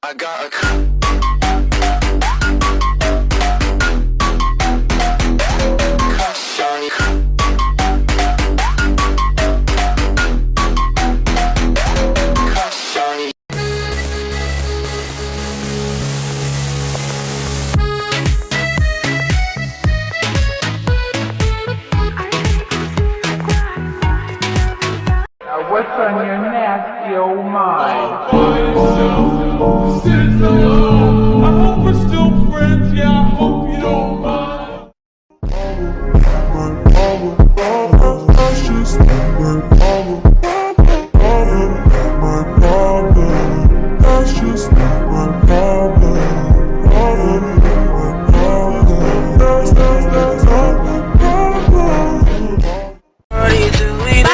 I got a What's on your nasty old mind? I hope we're still friends, yeah, I hope you don't mind. That's just my problem. That's just my problem. That's all my problem. What are you doing?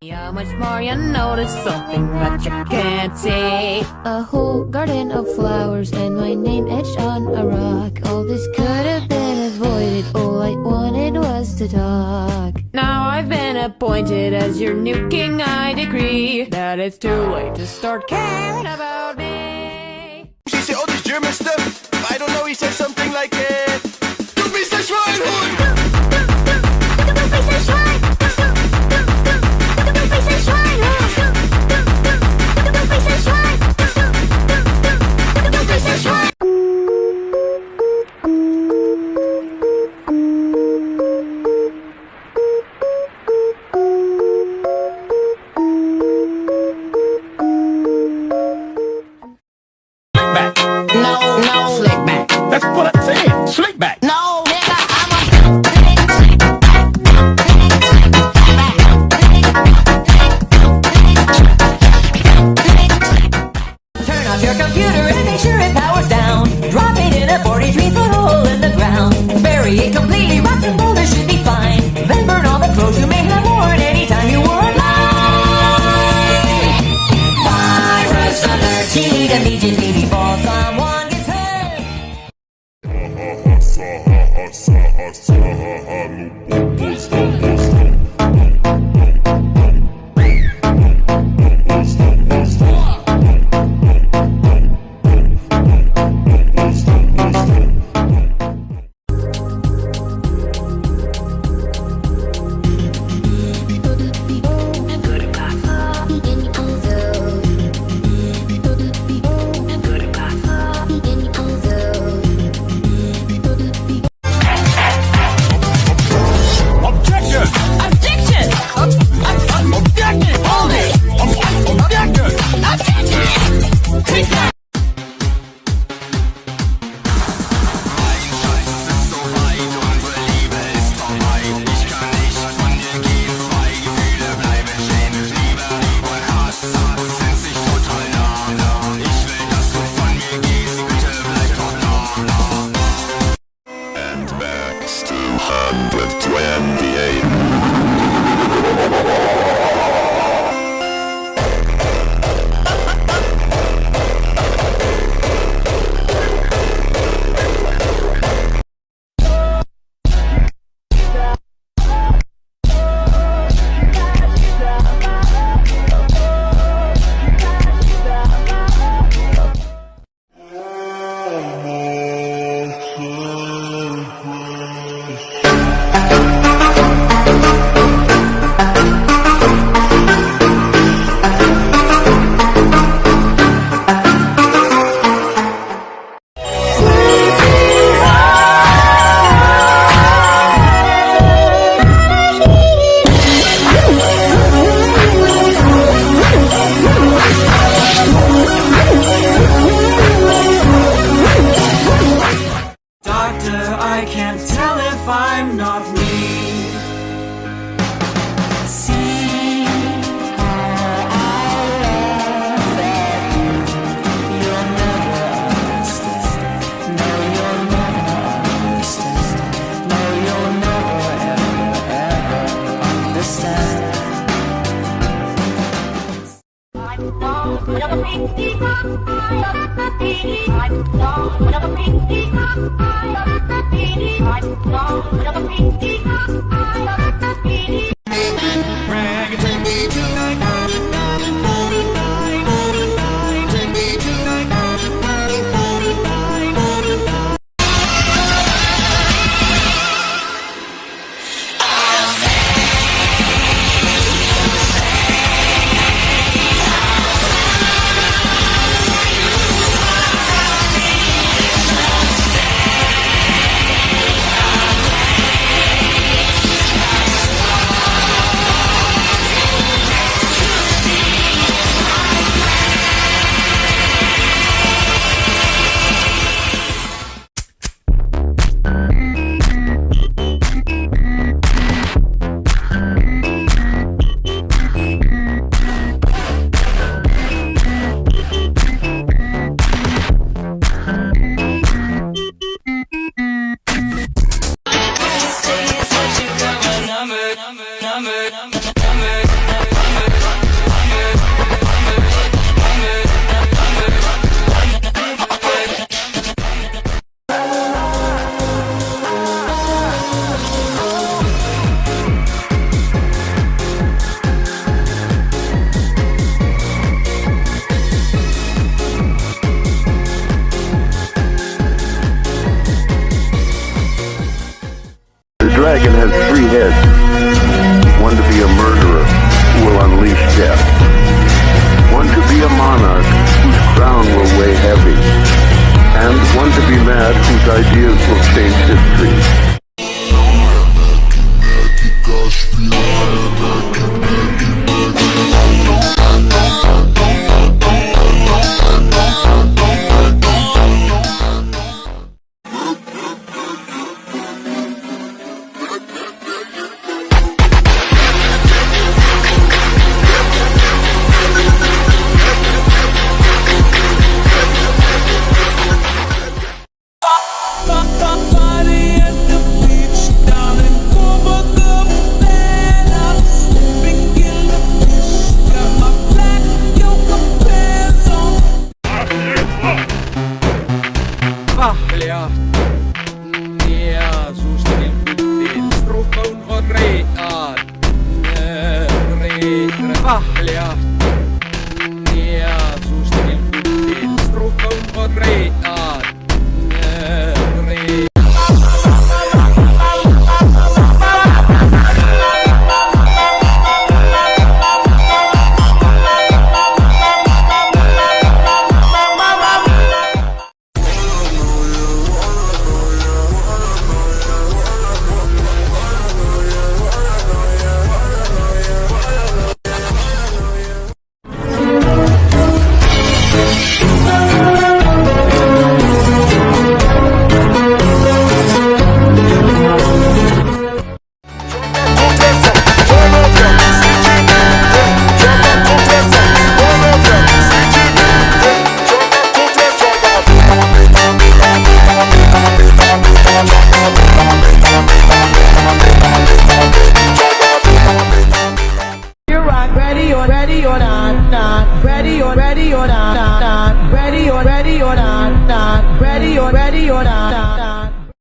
How much more you notice something that you can't see? A whole garden of flowers and my name etched on a rock. All this could have been avoided, all I wanted was to talk. Now I've been appointed as your new king, I decree that it's too late to start caring about me. She said all this German stuff. I don't know, he said something like Du bist ein Schweinhund! That's what I said. Slick back. No, nigga, Turn off your computer and make sure it powers down. Drop it in a 43-foot hole in the ground. Bury it completely, rocks and boulders should be fine. Then burn all the clothes you may have worn anytime you were alive. Virus alert, immediately before someone gets hurt. I can't tell if I'm not me. See how I love that you'll never understand. No, you'll never understand. No, you'll never, ever, ever understand. dragon has 3 heads. One to be a murderer who will unleash death. One to be a monarch whose crown will weigh heavy. And one to be mad whose ideas will change history. Ready or not, ready or